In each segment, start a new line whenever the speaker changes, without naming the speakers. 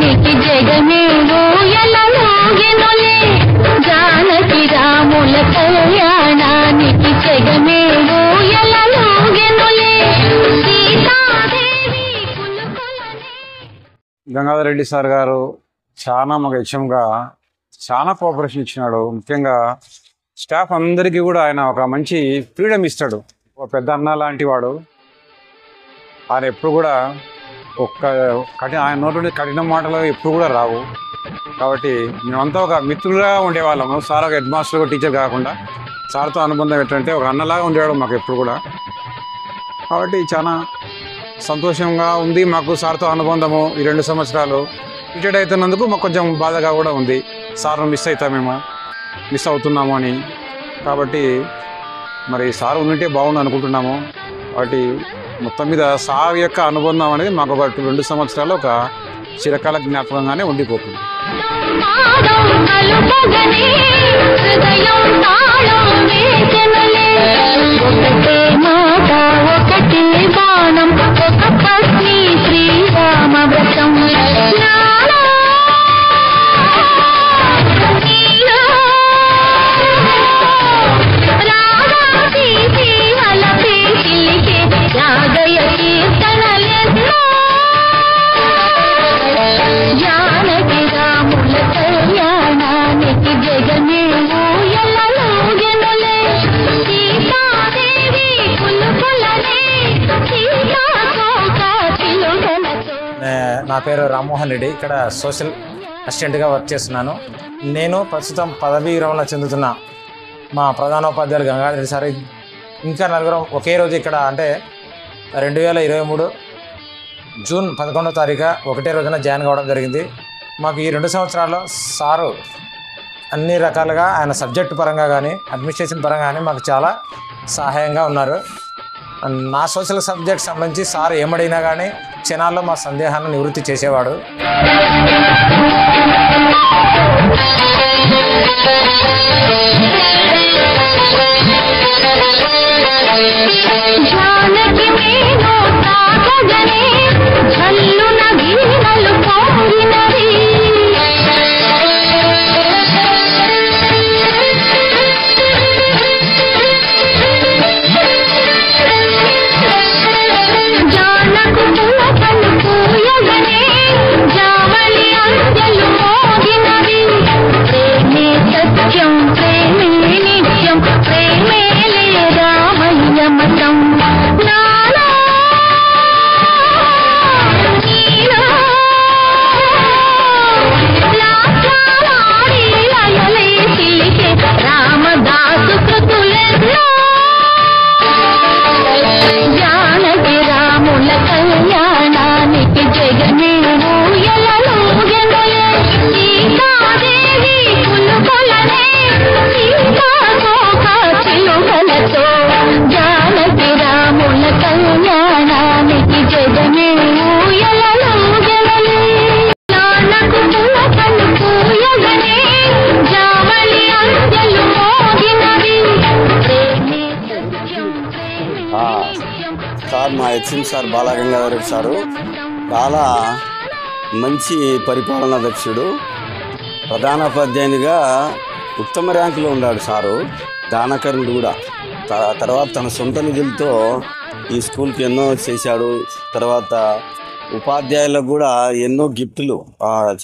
జానకి జగమే ఊయలలోగెనులే జానకి రాముల కళ్యాణానికి జగమే ఊయలలోగెనులే సీతాదేవి కులుకులనే.
గంగాధర్ రెడ్డి సార్ గారు చాలా మాకు హెచ్ఎంగా చాలా కోఆపరేషన్ ఇచ్చినాడు. ముఖ్యంగా స్టాఫ్ అందరికీ కూడా ఆయన ఒక మంచి ఫ్రీడమ్ ఇస్తాడు. ఒక పెద్ద అన్న లాంటి వాడు. ఆయన ఎప్పుడు కూడా ఆయన నోటి కఠిన మాటలు ఎప్పుడు కూడా రావు. కాబట్టి మేమంతా ఒక మిత్రులుగా ఉండేవాళ్ళము. సార్ ఒక హెడ్ మాస్టర్ ఒక టీచర్ కాకుండా సార్తో అనుబంధం ఏంటంటే ఒక అన్నలాగా ఉండేవాడు మాకు ఎప్పుడు కూడా. కాబట్టి చాలా సంతోషంగా ఉంది మాకు సార్తో అనుబంధము. ఈ 2 సంవత్సరాలు రిటైర్డ్ అవుతున్నందుకు మాకు కొంచెం బాధగా కూడా ఉంది. సార్ను మిస్ అవుతున్నాము అని. కాబట్టి మరి సార్ ఉంటే బాగుండు అనుకుంటున్నాము. కాబట్టి మొత్తం మీద సార్ యొక్క అనుబంధం అనేది మాకు ఒక 2 సంవత్సరాలు ఒక చిరకాల జ్ఞాపకంగానే ఉండిపోతుంది.
నా పేరు రామ్మోహన్ రెడ్డి. ఇక్కడ సోషల్ అసిస్టెంట్గా వర్క్ చేస్తున్నాను. నేను ప్రస్తుతం పదవీ విరమణ చెందుతున్న మా ప్రధానోపాధ్యాయులు గంగాధర్ రెడ్డి సార్ ఇంకా నలుగురం ఒకే రోజు ఇక్కడ అంటే 2023 జూన్ 11వ తారీఖు ఒకటే రోజున జాయిన్ కావడం జరిగింది. మాకు ఈ 2 సంవత్సరాల్లో సారు అన్ని రకాలుగా ఆయన సబ్జెక్టు పరంగా కానీ అడ్మినిస్ట్రేషన్ పరంగా కానీ మాకు చాలా సహాయంగా ఉన్నారు. నా సోషల్ సబ్జెక్ట్ సంబంధించి సార్ ఏమడిగినా కానీ క్షణాల్లో మా సందేహాన్ని నివృత్తి చేసేవాడు.
సార్ మా HM sir Balagangadhar Reddy sir చాలా మంచి పరిపాలనా దక్షుడు. ప్రధానోపాధ్యాయునిగా ఉత్తమ ర్యాంకులో ఉన్నాడు సారు. దానకరుడు కూడా. తర్వాత తన సొంత నిధులతో ఈ స్కూల్కి ఎన్నో చేశాడు. తర్వాత ఉపాధ్యాయులకు కూడా ఎన్నో గిఫ్టులు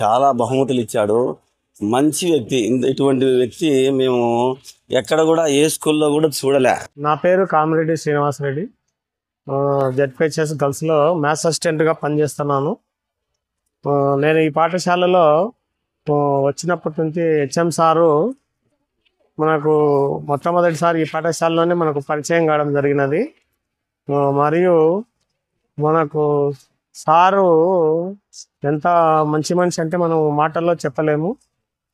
చాలా బహుమతులు ఇచ్చాడు. మంచి వ్యక్తి. ఇటువంటి వ్యక్తి మేము ఎక్కడ కూడా ఏ స్కూల్లో కూడా చూడలే.
నా పేరు కామిరెడ్డి శ్రీనివాసరెడ్డి. జెడ్పీహెచ్ఎస్ గర్ల్స్లో మ్యాథ్స్ అసిస్టెంట్గా పనిచేస్తున్నాను. నేను ఈ పాఠశాలలో వచ్చినప్పటి నుంచి హెచ్ఎం సారు మనకు మొట్టమొదటిసారి ఈ పాఠశాలలోనే మనకు పరిచయం కావడం జరిగినది. మరియు మనకు సారు ఎంత మంచి మనిషి అంటే మనం మాటల్లో చెప్పలేము.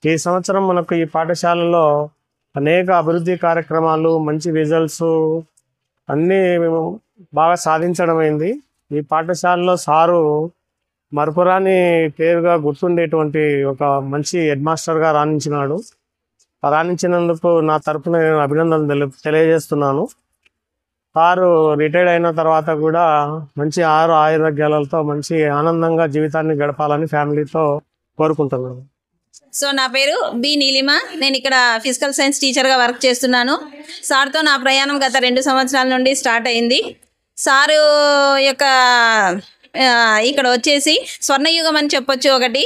ఈ సంవత్సరం మనకు ఈ పాఠశాలలో అనేక అభివృద్ధి కార్యక్రమాలు, మంచి రిజల్ట్స్ అన్నీ బాగా సాధించడం అయింది. ఈ పాఠశాలలో సారు మరపురాని పేరుగా గుర్తుండేటువంటి ఒక మంచి హెడ్ మాస్టర్గా రాణించినాడు. రాణించినందుకు నా తరపున నేను అభినందనలు తెలియజేస్తున్నాను. సారు రిటైర్డ్ అయిన తర్వాత కూడా మంచి ఆరోగ్యాలతో మంచి ఆనందంగా జీవితాన్ని గడపాలని ఫ్యామిలీతో కోరుకుంటున్నాను.
సో నా పేరు బి నీలిమ. నేను ఇక్కడ ఫిజికల్ సైన్స్ టీచర్గా వర్క్ చేస్తున్నాను. సార్తో నా ప్రయాణం గత 2 సంవత్సరాల నుండి స్టార్ట్ అయింది. సారు యొక్క ఇక్కడ వచ్చేసి స్వర్ణయుగం అని చెప్పొచ్చు. ఒకటి,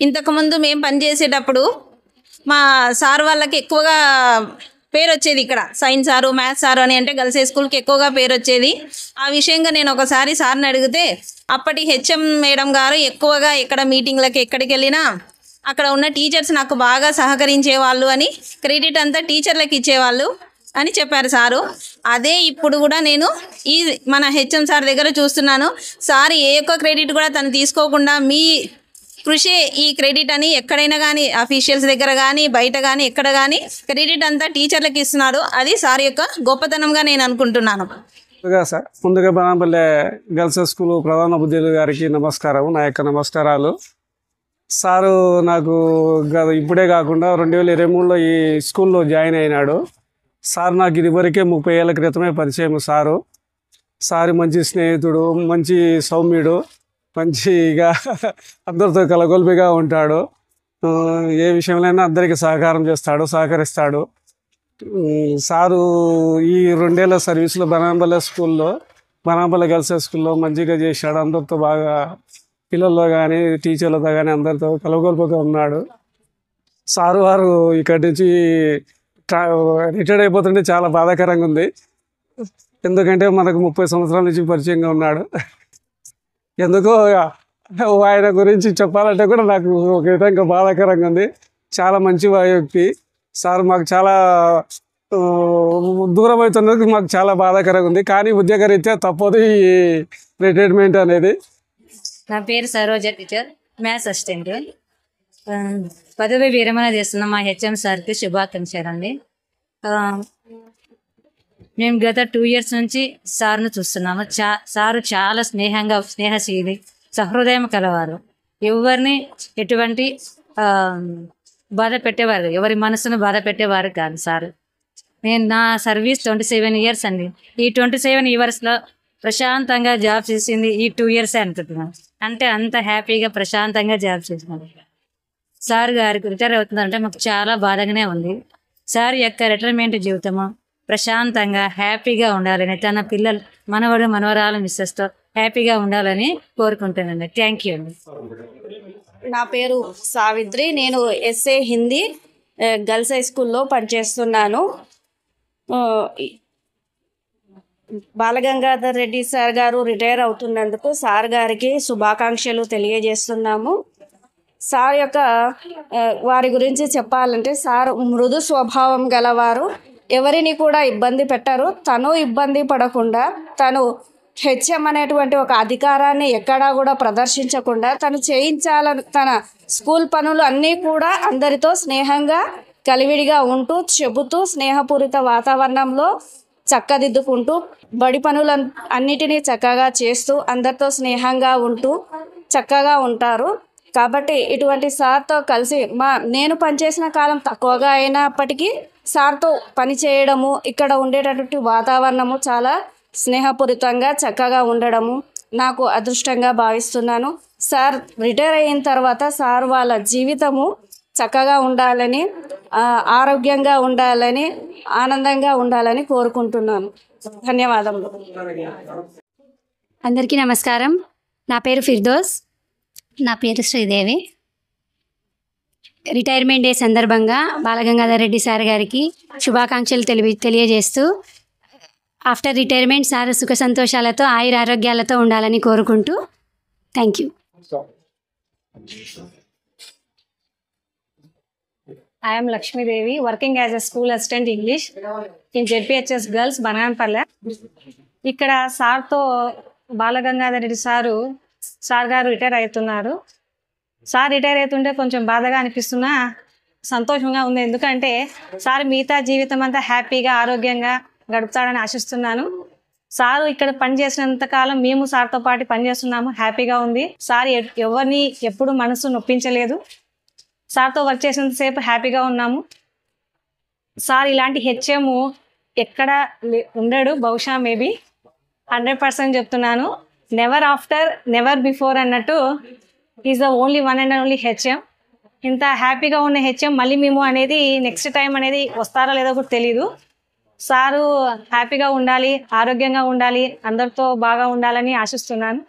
ఇంతకుముందు మేము పనిచేసేటప్పుడు మా సార్ వాళ్ళకి ఎక్కువగా పేరు వచ్చేది. ఇక్కడ సైన్స్ సారు, మ్యాథ్స్ సారు అని అంటే గర్ల్స్ హై స్కూల్కి ఎక్కువగా పేరు వచ్చేది. ఆ విషయంగా నేను ఒకసారి సార్ని అడిగితే అప్పటి హెచ్ఎం మేడం గారు ఎక్కువగా ఎక్కడ మీటింగ్లకి ఎక్కడికి వెళ్ళినా అక్కడ ఉన్న టీచర్స్ నాకు బాగా సహకరించేవాళ్ళు అని, క్రెడిట్ అంతా టీచర్లకు ఇచ్చేవాళ్ళు అని చెప్పారు సారు. అదే ఇప్పుడు కూడా నేను ఈ మన హెచ్ఎం సార్ దగ్గర చూస్తున్నాను. సార్ ఏ ఒక్క క్రెడిట్ కూడా తను తీసుకోకుండా మీ కృషి ఈ క్రెడిట్ అని ఎక్కడైనా కానీ అఫీషియల్స్ దగ్గర కానీ బయట కానీ ఎక్కడ కానీ క్రెడిట్ అంతా టీచర్లకు ఇస్తున్నారు. అది సార్ యొక్క గొప్పతనంగా నేను అనుకుంటున్నాను.
ముందుగా బనాంపల్లె గర్ల్స్ స్కూల్ ప్రధాన ఉద్యోగులు గారికి నమస్కారం. నా యొక్క నమస్కారాలు. సారు నాకు ఇప్పుడే కాకుండా 2023లో ఈ స్కూల్లో జాయిన్ అయినాడు. సార్ నాకు ఇదివరకే 30 ఏళ్ళ క్రితమే పరిచయం. సారు మంచి స్నేహితుడు, మంచి సౌమ్యుడు, మంచిగా అందరితో కలగొల్పిగా ఉంటాడు. ఏ విషయంలోనైనా అందరికీ సహకరిస్తాడు. సారు ఈ 2 ఏళ్ళ సర్వీస్లో బనాంపల్లె గర్ల్స్ స్కూల్లో మంచిగా చేశాడు. అందరితో బాగా పిల్లల్లో కానీ టీచర్లతో కానీ అందరితో కలగొల్పుగా ఉన్నాడు. సారు వారు ఇక్కడి నుంచి రిటైర్డ్ అయిపోతుంటే చాలా బాధాకరంగా ఉంది. ఎందుకంటే మనకు 30 సంవత్సరాల నుంచి పరిచయంగా ఉన్నాడు. ఎందుకో ఆయన గురించి చెప్పాలంటే కూడా నాకు ఒక విధంగా బాధాకరంగా ఉంది. చాలా మంచి వ్యక్తి సార్. మాకు చాలా దూరం అవుతున్నందుకు మాకు చాలా బాధాకరంగా ఉంది. కానీ ఉద్యోగరీత్యా తప్పదు ఈ రిటైర్మెంట్ అనేది.
నా పేరు సరోజ, టీచర్, మ్యాథ్స్ అసిస్టెంట్. పదవి విరమణ చేస్తున్న మా హెచ్ఎం సార్కి శుభాకాంక్షలు అండి. మేము గత 2 years నుంచి సార్ను చూస్తున్నాము. సారు చాలా స్నేహశీలి, సహృదయం కలవారు. ఎవరిని ఎటువంటి బాధ పెట్టేవారు, ఎవరి మనసును బాధ పెట్టేవారు కాదు సార్. నేను నా సర్వీస్ 27 years అండి. ఈ 27 yearsలో ప్రశాంతంగా జాబ్ చేసింది ఈ 2 years అనుకుంటున్నాను. అంటే అంత హ్యాపీగా ప్రశాంతంగా జాబ్ చేసినాను. సార్ గారికి రిటైర్ అవుతుందంటే మాకు చాలా బాధగానే ఉంది. సార్ యొక్క రిటైర్మెంట్ జీవితము ప్రశాంతంగా హ్యాపీగా ఉండాలని, తన పిల్లలు మనవరాలు మిస్సెస్తో హ్యాపీగా ఉండాలని కోరుకుంటానండి. థ్యాంక్ యూ అండి.
నా పేరు సావిత్రి. నేను ఎస్ఏ హిందీ గర్ల్స్ హై స్కూల్లో పనిచేస్తున్నాను. బాలగంగాధర్ రెడ్డి సార్ గారు రిటైర్ అవుతున్నందుకు సార్ గారికి శుభాకాంక్షలు తెలియజేస్తున్నాము. సార్ యొక్క వారి గురించి చెప్పాలంటే సార్ మృదు స్వభావం గలవారు. ఎవరిని కూడా ఇబ్బంది పెట్టరు. తను ఇబ్బంది పడకుండా, తను హెచ్ఎం అనేటువంటి ఒక అధికారాన్ని ఎక్కడా కూడా ప్రదర్శించకుండా తను చేయించాలని తన స్కూల్ పనులు అన్నీ కూడా అందరితో స్నేహంగా కలివిడిగా ఉంటూ చెబుతూ స్నేహపూరిత వాతావరణంలో చక్కదిద్దుకుంటూ బడి పనులు అన్నిటినీ చక్కగా చేస్తూ అందరితో స్నేహంగా ఉంటూ చక్కగా ఉంటారు. కాబట్టి ఇటువంటి సార్తో కలిసి నేను పనిచేసిన కాలం తక్కువగా అయినప్పటికీ సార్తో పని చేయడము, ఇక్కడ ఉండేటటువంటి వాతావరణము చాలా స్నేహపూరితంగా చక్కగా ఉండడము నాకు అదృష్టంగా భావిస్తున్నాను. సార్ రిటైర్ అయిన తర్వాత సార్ వాళ్ళ జీవితము చక్కగా ఉండాలని, ఆరోగ్యంగా ఉండాలని, ఆనందంగా ఉండాలని కోరుకుంటున్నాను. ధన్యవాదములు.
అందరికీ నమస్కారం. నా పేరు ఫిర్దోస్.
నా పేరు శ్రీదేవి.
రిటైర్మెంట్ డే సందర్భంగా బాలగంగాధర్ రెడ్డి సార్ గారికి శుభాకాంక్షలు తెలియజేస్తూ ఆఫ్టర్ రిటైర్మెంట్ సార్ సుఖ సంతోషాలతో ఆయురారోగ్యాలతో ఉండాలని కోరుకుంటూ thank you.
I am Lakshmi Devi, working as a school assistant English in ZPHS Girls, Bananpalle. ఇక్కడ సార్తో బాలగంగాధర్ రెడ్డి సార్ గారు రిటైర్ అవుతున్నారు. సార్ రిటైర్ అవుతుంటే కొంచెం బాధగా అనిపిస్తున్నా సంతోషంగా ఉంది. ఎందుకంటే సార్ మిగతా జీవితం అంతా హ్యాపీగా ఆరోగ్యంగా గడుపుతాడని ఆశిస్తున్నాను. సారు ఇక్కడ పనిచేసినంత కాలం మేము సార్తో పాటు పనిచేస్తున్నాము. హ్యాపీగా ఉంది. సార్ ఎవరిని ఎప్పుడు మనసు నొప్పించలేదు. సార్తో వర్క్ చేసినంతసేపు హ్యాపీగా ఉన్నాము. సార్ ఇలాంటి హెచ్ఎం
ఎక్కడ ఉండడు, బహుశా మేబీ 100% చెప్తున్నాను. నెవర్ ఆఫ్టర్ నెవర్ బిఫోర్ అన్నట్టు is the only one and only HM. ఇంత హ్యాపీగా ఉన్న హెచ్ఎం మళ్ళీ మేము అనేది నెక్స్ట్ టైం అనేది వస్తారో లేదో కూడా తెలీదు. సారు హ్యాపీగా ఉండాలి, ఆరోగ్యంగా ఉండాలి, అందరితో బాగా ఉండాలని ఆశిస్తున్నాను.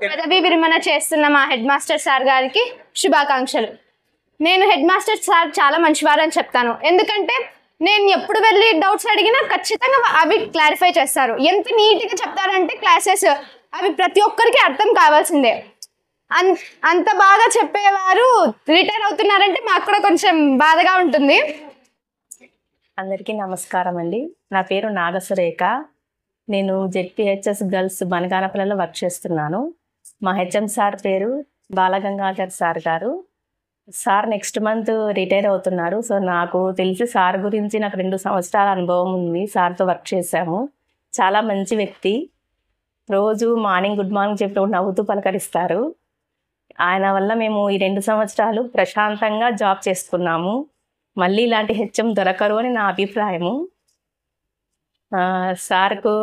పదవి విరమణ చేస్తున్న మా హెడ్ మాస్టర్ సార్ గారికి శుభాకాంక్షలు. నేను హెడ్ మాస్టర్ సార్ చాలా మంచివారని చెప్తాను. ఎందుకంటే నేను ఎప్పుడు వెళ్ళి డౌట్స్ అడిగినా ఖచ్చితంగా అవి క్లారిఫై చేస్తారు. ఎంత నీట్గా చెప్తారంటే క్లాసెస్ అవి ప్రతి ఒక్కరికి అర్థం కావాల్సిందే. అంత బాగా చెప్పేవారు రిటైర్ అవుతున్నారంటే మాకు కూడా కొంచెం బాధగా ఉంటుంది.
అందరికీ నమస్కారం అండి. నా పేరు నాగసురేఖ. నేను జెడ్పీహెచ్ఎస్ గర్ల్స్ బనగానపల్లిలో వర్క్ చేస్తున్నాను. మా హెచ్ఎం సార్ పేరు బాలగంగాధర్ సార్ గారు. సార్ నెక్స్ట్ మంత్ రిటైర్ అవుతున్నారు. సో నాకు తెలిసి సార్ గురించి నాకు 2 సంవత్సరాల అనుభవం ఉంది. సార్తో వర్క్ చేశాము. చాలా మంచి వ్యక్తి. రోజు మార్నింగ్ గుడ్ మార్నింగ్ చెప్పి నవ్వుతూ పలకరిస్తారు. ఆయన వల్ల మేము ఈ 2 సంవత్సరాలు ప్రశాంతంగా జాబ్ చేసుకున్నాము. మళ్ళీ ఇలాంటి హెచ్ఎం దొరకరు అని నా అభిప్రాయము. సార్కు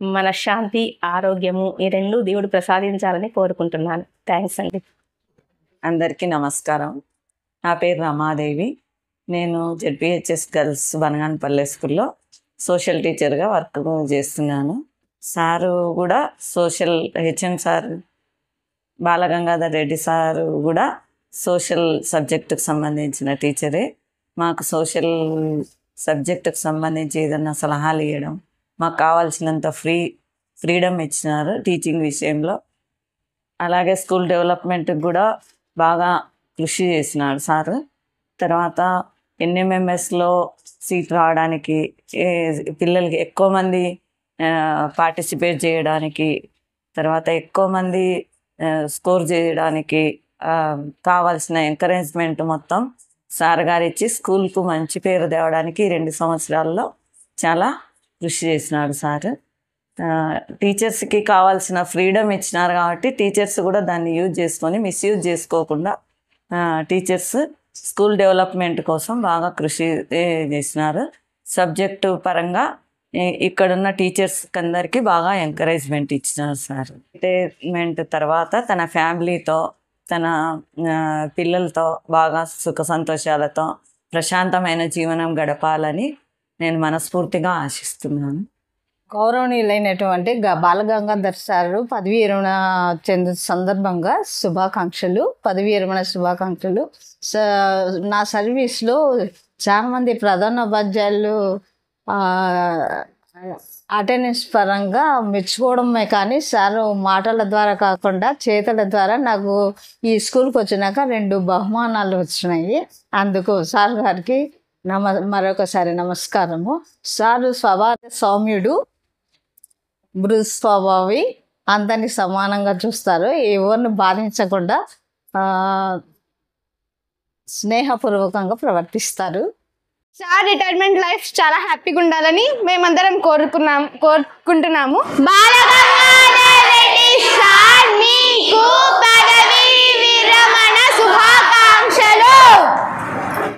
మనశ్శాంతి, ఆరోగ్యము ఈ 2 దేవుడు ప్రసాదించాలని కోరుకుంటున్నాను. థ్యాంక్స్ అండి.
అందరికీ నమస్కారం. నా పేరు రమాదేవి. నేను జెడ్పీహెచ్ఎస్ గర్ల్స్ బనగానపల్లి స్కూల్లో సోషల్ టీచర్గా వర్క్ చేస్తున్నాను. సారు కూడా social HM sir Balagangadhar Reddy sir కూడా సోషల్ సబ్జెక్టుకు సంబంధించిన టీచరే. మాకు సోషల్ సబ్జెక్టుకు సంబంధించి ఏదన్నా సలహాలు ఇవ్వడం, మాకు కావాల్సినంత ఫ్రీడమ్ ఇచ్చినారు టీచింగ్ విషయంలో. అలాగే స్కూల్ డెవలప్మెంట్కి కూడా బాగా కృషి చేసినాడు సారు. తర్వాత ఎన్ఎంఎంఎస్లో సీట్ రావడానికి, పిల్లలకి ఎక్కువ మంది పార్టిసిపేట్ చేయడానికి, తర్వాత ఎక్కువ మంది స్కోర్ చేయడానికి కావాల్సిన ఎంకరేజ్మెంట్ మొత్తం సార్ గారు ఇచ్చి స్కూల్కు మంచి పేరు తేవడానికి 2 సంవత్సరాల్లో చాలా కృషి చేసినాడు సార్. టీచర్స్కి కావాల్సిన ఫ్రీడమ్ ఇచ్చినారు కాబట్టి టీచర్స్ కూడా దాన్ని యూజ్ చేసుకొని మిస్యూజ్ చేసుకోకుండా టీచర్స్ స్కూల్ డెవలప్మెంట్ కోసం బాగా కృషి చేసినారు. సబ్జెక్టు పరంగా ఇక్కడున్న టీచర్స్కి అందరికీ బాగా ఎంకరేజ్మెంట్ ఇచ్చినారు సార్. రిటైర్మెంట్ తర్వాత తన ఫ్యామిలీతో, తన పిల్లలతో బాగా సుఖ సంతోషాలతో ప్రశాంతమైన జీవనం గడపాలని నేను మనస్ఫూర్తిగా ఆశిస్తున్నాను.
గౌరవనీయులైనటువంటి బాలగంగాధర్ సారు పదవీ విరమణ చెందిన సందర్భంగా శుభాకాంక్షలు, పదవీ విరమణ శుభాకాంక్షలు. నా సర్వీస్లో చాలామంది ప్రధానోపాధ్యాయులు అటెండెన్స్ పరంగా మెచ్చుకోవడమే కానీ సార్ మాటల ద్వారా కాకుండా చేతల ద్వారా నాకు ఈ స్కూల్కి వచ్చినాక 2 బహుమానాలు వచ్చినాయి. అందుకు సార్ గారికి మరొకసారి నమస్కారము. సారు స్వభావ సౌమ్యుడు, మృదు స్వభావి, అందరినీ సమానంగా చూస్తారు, ఎవరిని బాధించకుండా స్నేహపూర్వకంగా ప్రవర్తిస్తారు.
సార్ రిటైర్మెంట్ లైఫ్ చాలా హ్యాపీగా ఉండాలని మేమందరం కోరుకుంటున్నాము. బాలగంగాధర్